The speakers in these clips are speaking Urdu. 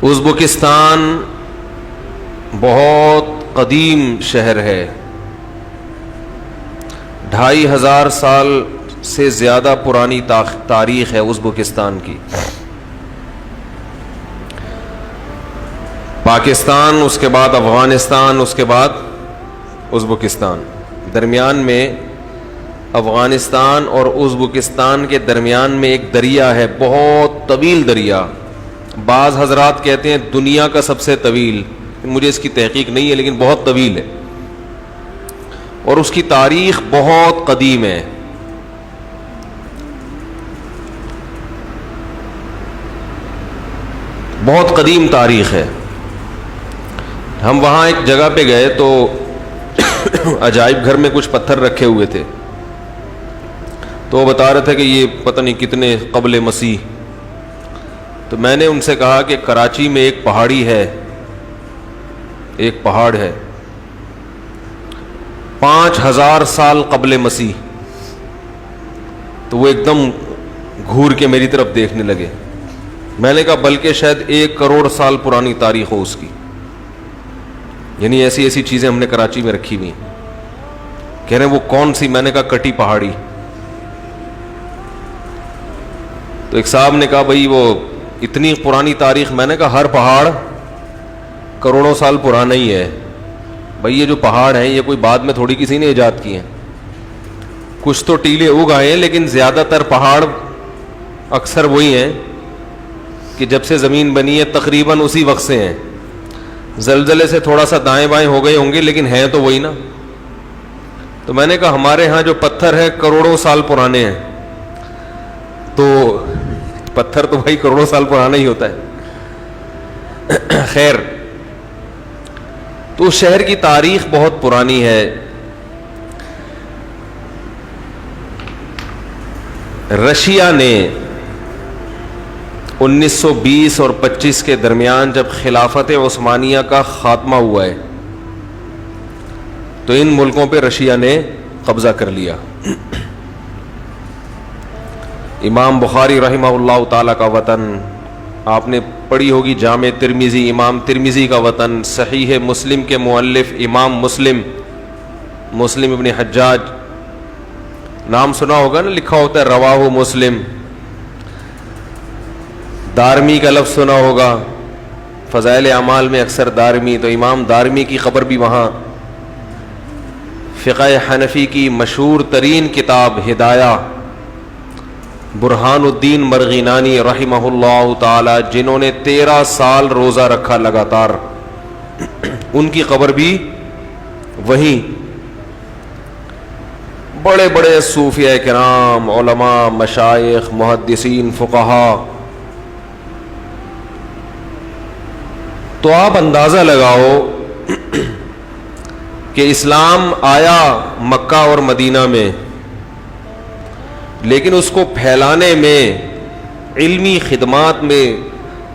ازبکستان بہت قدیم شہر ہے، 2500 سال سے زیادہ پرانی تاریخ ہے ازبکستان کی۔ پاکستان، اس کے بعد افغانستان، اس کے بعد ازبکستان، درمیان میں افغانستان اور ازبکستان کے درمیان میں ایک دریا ہے، بہت طویل دریا، بعض حضرات کہتے ہیں دنیا کا سب سے طویل، مجھے اس کی تحقیق نہیں ہے لیکن بہت طویل ہے، اور اس کی تاریخ بہت قدیم ہے۔ بہت قدیم تاریخ ہے۔ ہم وہاں ایک جگہ پہ گئے تو عجائب گھر میں کچھ پتھر رکھے ہوئے تھے، تو وہ بتا رہے تھے کہ یہ پتہ نہیں کتنے قبل مسیح۔ تو میں نے ان سے کہا کہ کراچی میں ایک پہاڑی ہے، ایک پہاڑ ہے 5000 سال قبل مسیح۔ تو وہ ایک دم گھور کے میری طرف دیکھنے لگے۔ میں نے کہا بلکہ شاید 1 کروڑ سال پرانی تاریخ ہو اس کی، یعنی ایسی ایسی چیزیں ہم نے کراچی میں رکھی ہوئی ہیں۔ کہہ رہے ہیں وہ کون سی؟ میں نے کہا کٹی پہاڑی۔ تو ایک صاحب نے کہا بھائی وہ اتنی پرانی تاریخ؟ میں نے کہا ہر پہاڑ کروڑوں سال پرانا ہی ہے بھائی، یہ جو پہاڑ ہیں یہ کوئی بعد میں تھوڑی کسی نے ایجاد کیے ہیں، کچھ تو ٹیلے اگ آئے ہیں لیکن زیادہ تر پہاڑ اکثر وہی ہیں کہ جب سے زمین بنی ہے تقریباً اسی وقت سے ہیں، زلزلے سے تھوڑا سا دائیں بائیں ہو گئے ہوں گے لیکن ہیں تو وہی نا۔ تو میں نے کہا ہمارے ہاں جو پتھر ہے کروڑوں سال پرانے ہیں، تو پتھر تو بھائی کروڑوں سال پرانا ہی ہوتا ہے۔ خیر، تو شہر کی تاریخ بہت پرانی ہے۔ رشیا نے 1920 اور 25 کے درمیان جب خلافت عثمانیہ کا خاتمہ ہوا ہے تو ان ملکوں پہ رشیا نے قبضہ کر لیا۔ امام بخاری رحمہ اللہ تعالی کا وطن، آپ نے پڑھی ہوگی جامع ترمذی، امام ترمذی کا وطن، صحیح مسلم کے مؤلف امام مسلم ابن حجاج، نام سنا ہوگا نا، لکھا ہوتا ہے رواہ مسلم۔ دارمی کا لفظ سنا ہوگا، فضائل اعمال میں اکثر دارمی، تو امام دارمی کی قبر بھی وہاں۔ فقہ حنفی کی مشہور ترین کتاب ہدایہ، برہان الدین مرغینانی رحمہ اللہ تعالی، جنہوں نے 13 سال روزہ رکھا لگاتار، ان کی قبر بھی وہیں۔ بڑے بڑے صوفیاء کرام، علماء، مشائخ، محدثین، فقہاء۔ تو آپ اندازہ لگاؤ کہ اسلام آیا مکہ اور مدینہ میں، لیکن اس کو پھیلانے میں، علمی خدمات میں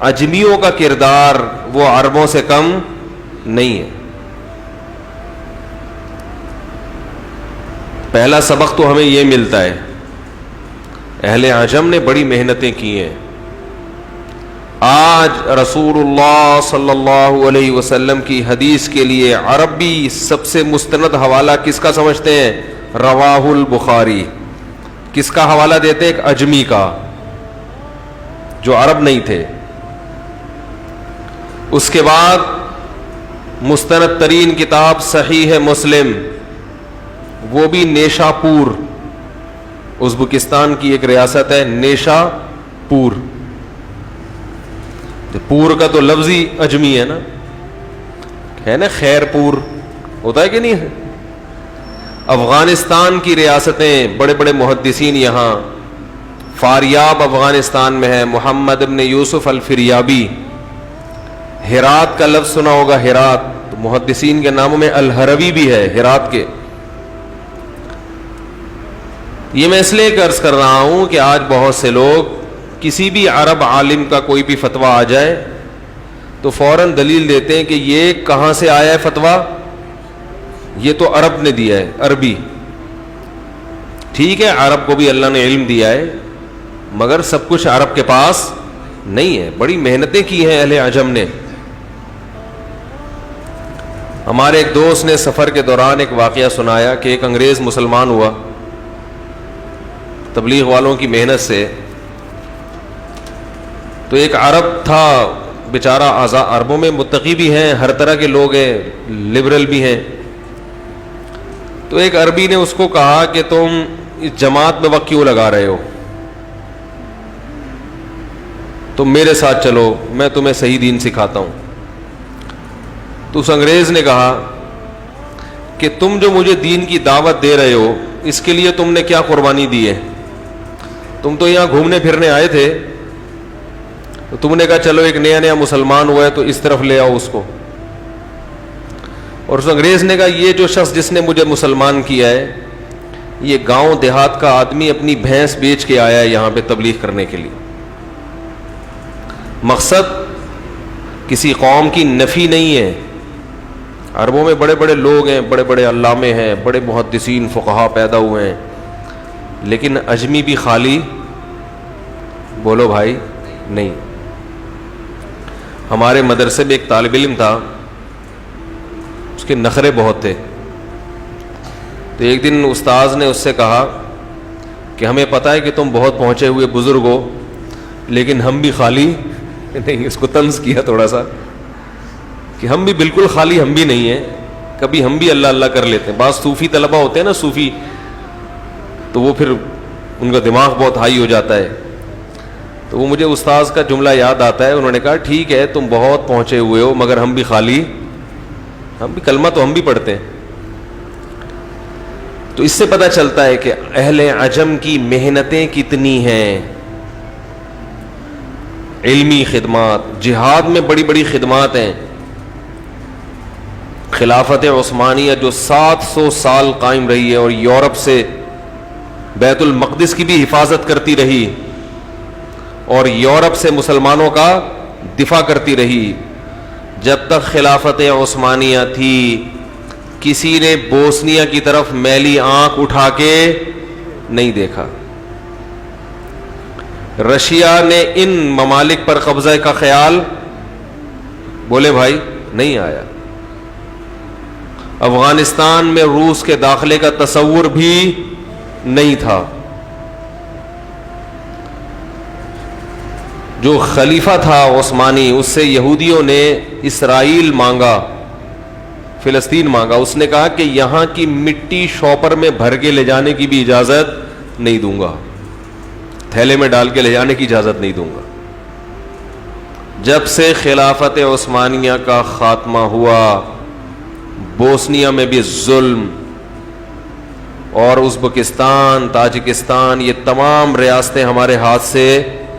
اجمیوں کا کردار وہ عربوں سے کم نہیں ہے۔ پہلا سبق تو ہمیں یہ ملتا ہے، اہل عجم نے بڑی محنتیں کی ہیں۔ آج رسول اللہ صلی اللہ علیہ وسلم کی حدیث کے لیے عربی سب سے مستند حوالہ کس کا سمجھتے ہیں؟ رواہ البخاری۔ کس کا حوالہ دیتے؟ ایک اجمی کا، جو عرب نہیں تھے۔ اس کے بعد مستند ترین کتاب صحیح مسلم، وہ بھی نیشا پور، ازبکستان کی ایک ریاست ہے نیشا پور۔ پور کا تو لفظ ہی اجمی ہے نا، خیر پور ہوتا ہے کہ نہیں ہے۔ افغانستان کی ریاستیں، بڑے بڑے محدثین یہاں، فاریاب افغانستان میں ہے محمد ابن یوسف الفریابی۔ ہرات کا لفظ سنا ہوگا، ہرات، تو محدثین کے ناموں میں الہروی بھی ہے ہرات کے۔ یہ میں اس لیے عرض کر رہا ہوں کہ آج بہت سے لوگ کسی بھی عرب عالم کا کوئی بھی فتویٰ آ جائے تو فوراً دلیل دیتے ہیں کہ یہ کہاں سے آیا ہے فتویٰ، یہ تو عرب نے دیا ہے، عربی۔ ٹھیک ہے، عرب کو بھی اللہ نے علم دیا ہے، مگر سب کچھ عرب کے پاس نہیں ہے. بڑی محنتیں کی ہیں اہل عجم نے. ہمارے ایک دوست نے سفر کے دوران ایک واقعہ سنایا کہ ایک انگریز مسلمان ہوا تبلیغ والوں کی محنت سے. تو ایک عرب تھا بیچارہ, عربوں میں متقی بھی ہیں, ہر طرح کے لوگ ہیں, لبرل بھی ہیں. تو ایک عربی نے اس کو کہا کہ تم اس جماعت میں وقت کیوں لگا رہے ہو, تم میرے ساتھ چلو, میں تمہیں صحیح دین سکھاتا ہوں. تو اس انگریز نے کہا کہ تم جو مجھے دین کی دعوت دے رہے ہو اس کے لیے تم نے کیا قربانی دی ہے؟ تم تو یہاں گھومنے پھرنے آئے تھے, تو تم نے کہا چلو ایک نیا نیا مسلمان ہوا ہے تو اس طرف لے آؤ اس کو. اور اس انگریز نے کہا یہ جو شخص جس نے مجھے مسلمان کیا ہے یہ گاؤں دیہات کا آدمی اپنی بھینس بیچ کے آیا ہے یہاں پہ تبلیغ کرنے کے لیے. مقصد کسی قوم کی نفی نہیں ہے. عربوں میں بڑے بڑے لوگ ہیں, بڑے بڑے علامے ہیں, بڑے محدثین فقہا پیدا ہوئے ہیں, لیکن اجمی بھی خالی بولو بھائی نہیں. ہمارے مدرسے میں ایک طالب علم تھا, اس کے نخرے بہت تھے. تو ایک دن استاذ نے اس سے کہا کہ ہمیں پتہ ہے کہ تم بہت پہنچے ہوئے بزرگ ہو, لیکن ہم بھی خالی نہیں. اس کو طنز کیا تھوڑا سا کہ ہم بھی بالکل خالی ہم بھی نہیں ہیں, کبھی ہم بھی اللہ اللہ کر لیتے ہیں. بعض صوفی طلبہ ہوتے ہیں نا, صوفی, تو وہ پھر ان کا دماغ بہت ہائی ہو جاتا ہے. تو وہ مجھے استاذ کا جملہ یاد آتا ہے, انہوں نے کہا ٹھیک ہے تم بہت پہنچے ہوئے ہو مگر ہم بھی خالی, ہم بھی کلمہ تو ہم بھی پڑھتے ہیں. تو اس سے پتہ چلتا ہے کہ اہل عجم کی محنتیں کتنی ہیں. علمی خدمات, جہاد میں بڑی بڑی خدمات ہیں. خلافت عثمانیہ جو 700 سال قائم رہی ہے اور یورپ سے بیت المقدس کی بھی حفاظت کرتی رہی اور یورپ سے مسلمانوں کا دفاع کرتی رہی. جب تک خلافت عثمانیہ تھی کسی نے بوسنیا کی طرف میلی آنکھ اٹھا کے نہیں دیکھا. رشیا نے ان ممالک پر قبضہ کا خیال بولے بھائی نہیں آیا. افغانستان میں روس کے داخلے کا تصور بھی نہیں تھا. جو خلیفہ تھا عثمانی اس سے یہودیوں نے اسرائیل مانگا, فلسطین مانگا. اس نے کہا کہ یہاں کی مٹی شاپر میں بھر کے لے جانے کی بھی اجازت نہیں دوں گا, تھیلے میں ڈال کے لے جانے کی اجازت نہیں دوں گا. جب سے خلافت عثمانیہ کا خاتمہ ہوا بوسنیا میں بھی ظلم, اور ازبکستان, تاجکستان, یہ تمام ریاستیں ہمارے ہاتھ سے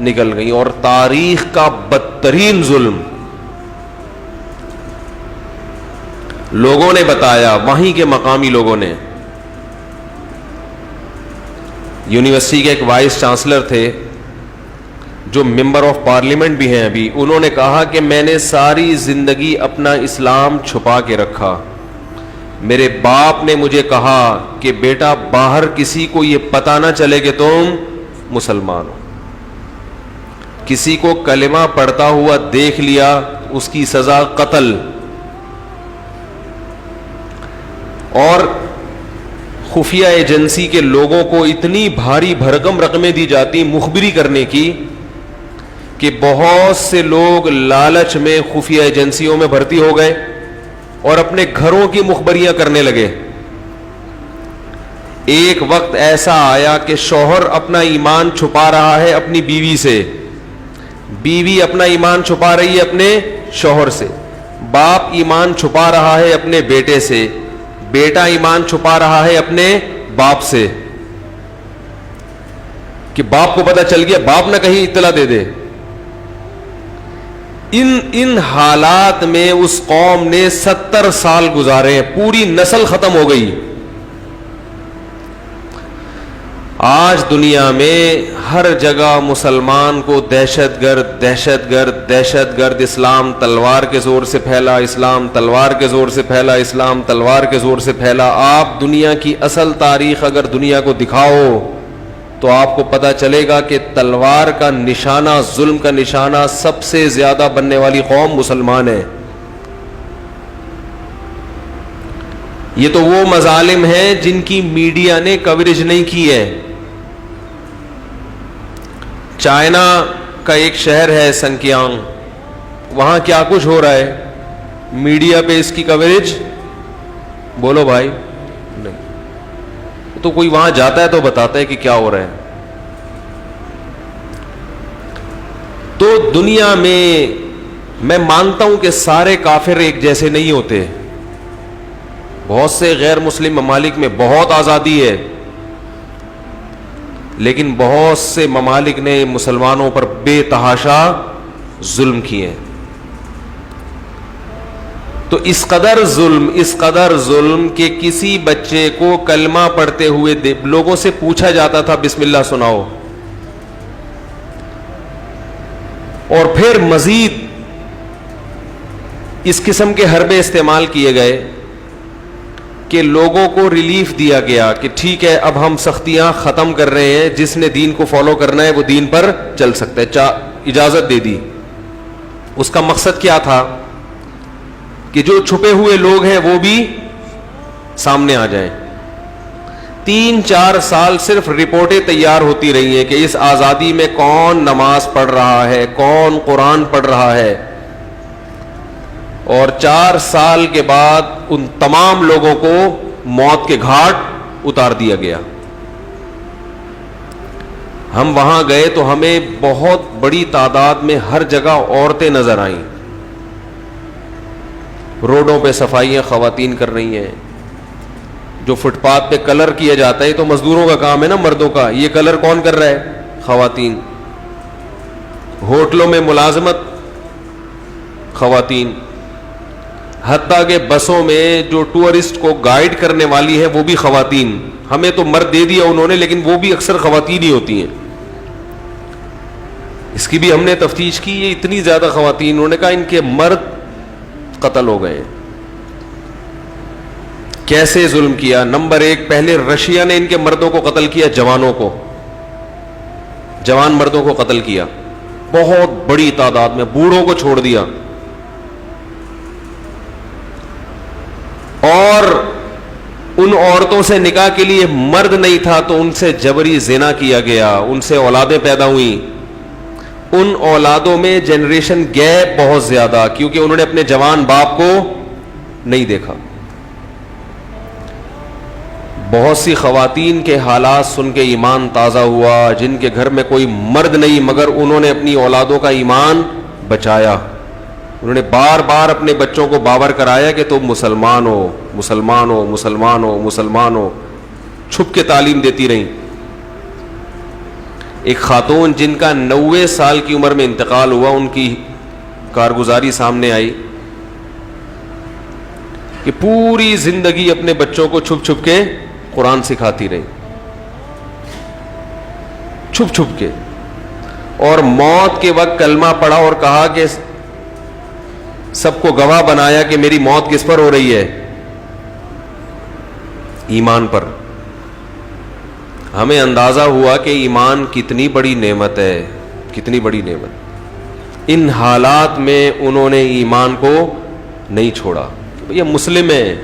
نکل گئیں. اور تاریخ کا بدترین ظلم لوگوں نے بتایا, وہیں کے مقامی لوگوں نے. یونیورسٹی کے ایک وائس چانسلر تھے جو ممبر آف پارلیمنٹ بھی ہیں ابھی, انہوں نے کہا کہ میں نے ساری زندگی اپنا اسلام چھپا کے رکھا. میرے باپ نے مجھے کہا کہ بیٹا باہر کسی کو یہ پتہ نہ چلے کہ تم مسلمان ہو. کسی کو کلمہ پڑھتا ہوا دیکھ لیا اس کی سزا قتل. اور خفیہ ایجنسی کے لوگوں کو اتنی بھاری بھرکم رقمیں دی جاتی مخبری کرنے کی کہ بہت سے لوگ لالچ میں خفیہ ایجنسیوں میں بھرتی ہو گئے اور اپنے گھروں کی مخبریاں کرنے لگے. ایک وقت ایسا آیا کہ شوہر اپنا ایمان چھپا رہا ہے اپنی بیوی سے, بیوی اپنا ایمان چھپا رہی ہے اپنے شوہر سے, باپ ایمان چھپا رہا ہے اپنے بیٹے سے, بیٹا ایمان چھپا رہا ہے اپنے باپ سے کہ باپ کو پتہ چل گیا, باپ نہ کہیں اطلاع دے دے. ان حالات میں اس قوم نے 70 سال گزارے ہیں, پوری نسل ختم ہو گئی. آج دنیا میں ہر جگہ مسلمان کو دہشت گرد دہشت گرد دہشت گرد, اسلام تلوار کے زور سے پھیلا, اسلام تلوار کے زور سے پھیلا, اسلام تلوار کے زور سے پھیلا. آپ دنیا کی اصل تاریخ اگر دنیا کو دکھاؤ تو آپ کو پتا چلے گا کہ تلوار کا نشانہ، ظلم کا نشانہ سب سے زیادہ بننے والی قوم مسلمان ہے. یہ تو وہ مظالم ہیں جن کی میڈیا نے کوریج نہیں کی ہے. چائنا کا ایک شہر ہے سنکیانگ، وہاں کیا کچھ ہو رہا ہے، میڈیا پہ اس کی کوریج بولو بھائی نہیں. تو کوئی وہاں جاتا ہے تو بتاتا ہے کہ کیا ہو رہا ہے. تو دنیا میں مانتا ہوں کہ سارے کافر ایک جیسے نہیں ہوتے. بہت سے غیر مسلم ممالک میں بہت آزادی ہے، لیکن بہت سے ممالک نے مسلمانوں پر بے تحاشا ظلم کیے ہیں. تو اس قدر ظلم کہ کسی بچے کو کلمہ پڑھتے ہوئے لوگوں سے پوچھا جاتا تھا بسم اللہ سناؤ، اور پھر مزید اس قسم کے حربے استعمال کیے گئے کہ لوگوں کو ریلیف دیا گیا کہ ٹھیک ہے اب ہم سختیاں ختم کر رہے ہیں، جس نے دین کو فالو کرنا ہے وہ دین پر چل سکتا ہے، اجازت دے دی. اس کا مقصد کیا تھا کہ جو چھپے ہوئے لوگ ہیں وہ بھی سامنے آ جائیں. 3-4 سال صرف رپورٹیں تیار ہوتی رہی ہیں کہ اس آزادی میں کون نماز پڑھ رہا ہے، کون قرآن پڑھ رہا ہے، اور 4 سال کے بعد ان تمام لوگوں کو موت کے گھاٹ اتار دیا گیا. ہم وہاں گئے تو ہمیں بہت بڑی تعداد میں ہر جگہ عورتیں نظر آئیں، روڈوں پہ صفائیاں خواتین کر رہی ہیں. جو فٹ پاتھ پہ کلر کیا جاتا ہے تو مزدوروں کا کام ہے نا، مردوں کا، یہ کلر کون کر رہا ہے؟ خواتین. ہوٹلوں میں ملازمت خواتین، حتیٰ کہ بسوں میں جو ٹورسٹ کو گائیڈ کرنے والی ہے وہ بھی خواتین. ہمیں تو مرد دے دیا انہوں نے، لیکن وہ بھی اکثر خواتین ہی ہوتی ہیں. اس کی بھی ہم نے تفتیش کی، یہ اتنی زیادہ خواتین، انہوں نے کہا ان کے مرد قتل ہو گئے. کیسے ظلم کیا؟ نمبر 1، پہلے رشیا نے ان کے مردوں کو قتل کیا، جوان مردوں کو قتل کیا بہت بڑی تعداد میں، بوڑھوں کو چھوڑ دیا. اور ان عورتوں سے نکاح کے لیے مرد نہیں تھا تو ان سے جبری زنا کیا گیا، ان سے اولادیں پیدا ہوئیں. ان اولادوں میں جنریشن گیپ بہت زیادہ، کیونکہ انہوں نے اپنے جوان باپ کو نہیں دیکھا. بہت سی خواتین کے حالات سن کے ایمان تازہ ہوا، جن کے گھر میں کوئی مرد نہیں مگر انہوں نے اپنی اولادوں کا ایمان بچایا. انہوں نے بار بار اپنے بچوں کو باور کرایا کہ تم مسلمان ہو، مسلمان ہو، مسلمان ہو، مسلمان ہو. چھپ کے تعلیم دیتی رہیں. ایک خاتون جن کا 90 سال کی عمر میں انتقال ہوا، ان کی کارگزاری سامنے آئی کہ پوری زندگی اپنے بچوں کو چھپ چھپ کے قرآن سکھاتی رہی، چھپ چھپ کے، اور موت کے وقت کلمہ پڑھا اور کہا کہ سب کو گواہ بنایا کہ میری موت کس پر ہو رہی ہے؟ ایمان پر. ہمیں اندازہ ہوا کہ ایمان کتنی بڑی نعمت ہے، کتنی بڑی نعمت. ان حالات میں انہوں نے ایمان کو نہیں چھوڑا. یہ مسلم ہے،